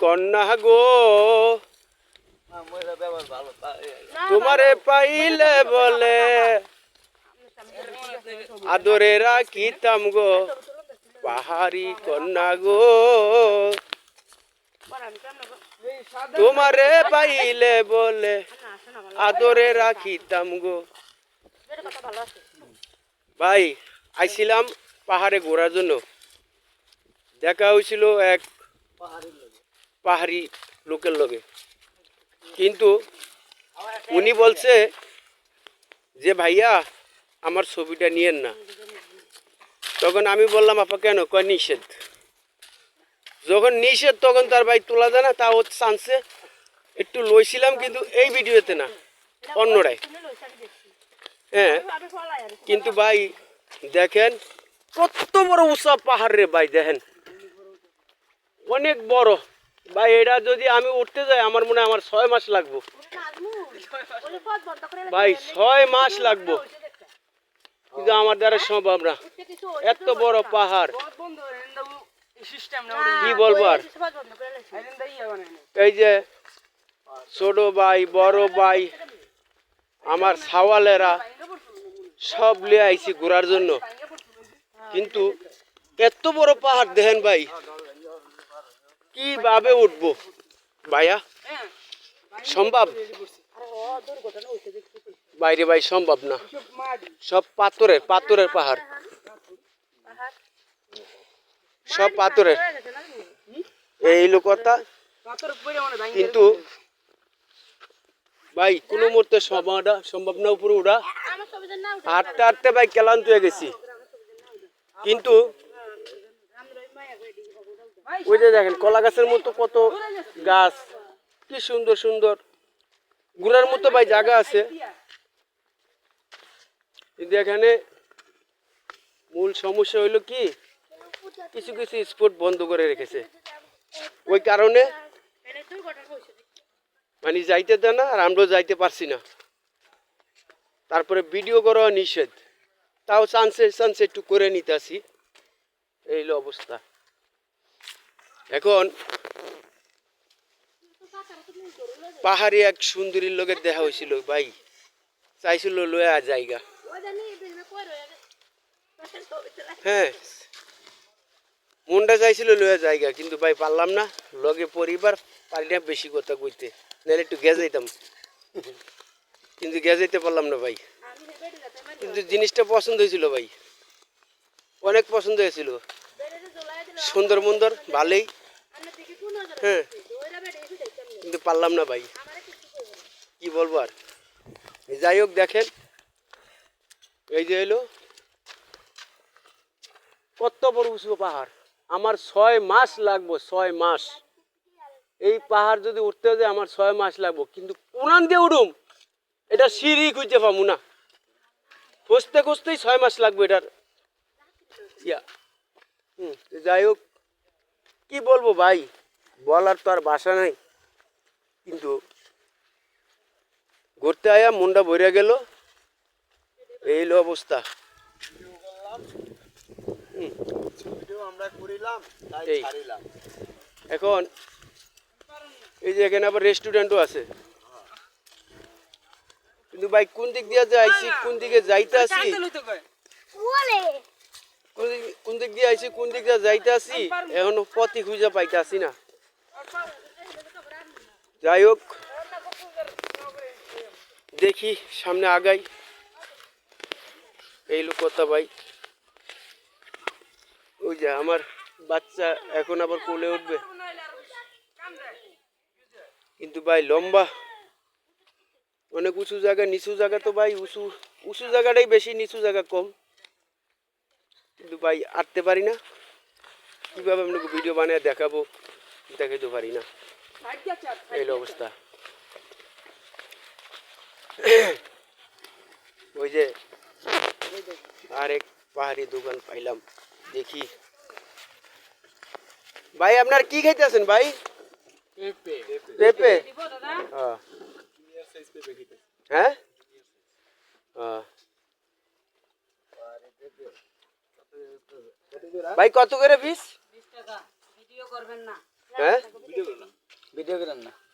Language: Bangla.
কন্যা গো তোমারে পাইলে বলে আদরে রাখিতাম গো পাহাড়ি কন্যা গো তোমারে পাইলে বলে আদরে রাখিতাম গো। ভাই আইছিলাম পাহাড়ে ঘোরার জন্য, দেখা হয়েছিল এক পাহাড়ি লোকের লগে, কিন্তু উনি বলছে যে ভাইয়া আমার ছবিটা নিয়েন না। তখন আমি বললাম আপা কেন? কয় নিষেধ। যখন নিষেধ তখন তার ভাই তোলা যায় না, তাও চান্সে একটু লইছিলাম, কিন্তু এই ভিডিওতে না, অন্যরাই। হ্যাঁ, কিন্তু ভাই দেখেন কত বড় উঁচা পাহাড় রে ভাই, দেখেন অনেক বড় ভাই। এটা যদি আমি উঠতে যাই আমার মনে হয় আমার 6 মাস লাগবো ভাই, 6 মাস লাগবো, কিন্তু আমার দ্বারা সম্ভব না। এত বড় পাহাড় কি বলবো আর। এই যে ছোট ভাই বড় ভাই আমার সাওয়ালেরা সব লিয়ে আইছি ঘোরার জন্য, কিন্তু এত বড় পাহাড় দেখেন ভাই, কিভাবে উঠবো ভাইয়া? সম্ভব বাইরে ভাই, সম্ভব না। সব পাথরের পাথরের পাহাড়, সব পাথরের, এই কথা। কিন্তু ভাই কোনো মুহূর্তে সম্ভব না উপরে উঠা। হাঁটতে হাঁটতে ভাই ক্লান্ত হয়ে গেছি, কিন্তু ওই যে দেখেন কলা গাছের মতো কত গাছ, কি সুন্দর সুন্দর ঘোরার মতো ভাই জায়গা আছে। কিন্তু এখানে মূল সমস্যা হইলো কি, কিছু কিছু স্পট বন্ধ করে রেখেছে, ওই কারণে মানে যাইতে দেয় না, আর আমরাও যাইতে পারছি না। তারপরে ভিডিও করা নিষেধ, তাও চান্সে একটু করে নিতে আসি, এই হলো অবস্থা। এখন পাহাড়ি এক সুন্দরীর লোকের দেখা হয়েছিল ভাই, চাইছিল লয়া জায়গা। হ্যাঁ, মনটা চাইছিল লয়া জায়গা, কিন্তু ভাই পারলাম না, লগে পরিবার পারি না বেশি কথা কইতে, নাহলে একটু গে যাইতাম, কিন্তু গে যাইতে পারলাম না ভাই। কিন্তু জিনিসটা পছন্দ হয়েছিল ভাই, অনেক পছন্দ হয়েছিল, সুন্দর মন্দর ভালোই। হ্যাঁ, কিন্তু পারলাম না ভাই, কি বলবো আর। যাই হোক, দেখেন এই যে এলো কত বড় উঁচু পাহাড়। আমার 6 মাস লাগবো, 6 মাস। এই পাহাড় যদি উঠতে যায় আমার 6 মাস লাগবো, কিন্তু কোনান দিয়ে উঠুম এটা সিঁড়ি খুঁজতে পাবো না, খুঁজতে খুঁজতেই 6 মাস লাগবে এটার। যাই হোক, কি বলবো ভাই, বলার তো আর ভাষা নাই। কিন্তু ঘুরতে আয়া মনটা ভরে গেল, এই হলো অবস্থা। এখন এই যে এখানে আবার রেস্টুরেন্টও আছে, কিন্তু ভাই কোন দিক দিয়ে যে আইছি, কোন দিকে যাইতে আছি, কোন দিক দিয়ে আইছি, কোন দিক দিয়ে যাইতে আছি, এখনো পথই খুঁজে পাইতে আসি না। যাই হোক, দেখি সামনে আগাই, এই লোক কথা ভাই। ওই যে আমার বাচ্চা এখন আবার কোলে উঠবে, কিন্তু ভাই লম্বা অনেক উঁচু জায়গা, নিচু জায়গা তো ভাই উঁচু জায়গাটাই বেশি, নিচু জায়গা কম, কিন্তু ভাই আটতে পারি না। কিভাবে আপনাকে ভিডিও বানিয়ে দেখাবো, দেখাইতে পারি না, এই অবস্থা। ওই যে আরেক পাহাড়ি দোকান পাইলাম, দেখি। ভাই আপনার কি খাইতেছেন ভাই? পেঁপে। হ্যাঁ, ভাই কত করে পিস? 20 টাকা। ভিডিও করবেন না? হ্যাঁ, ভিডিও করেন না।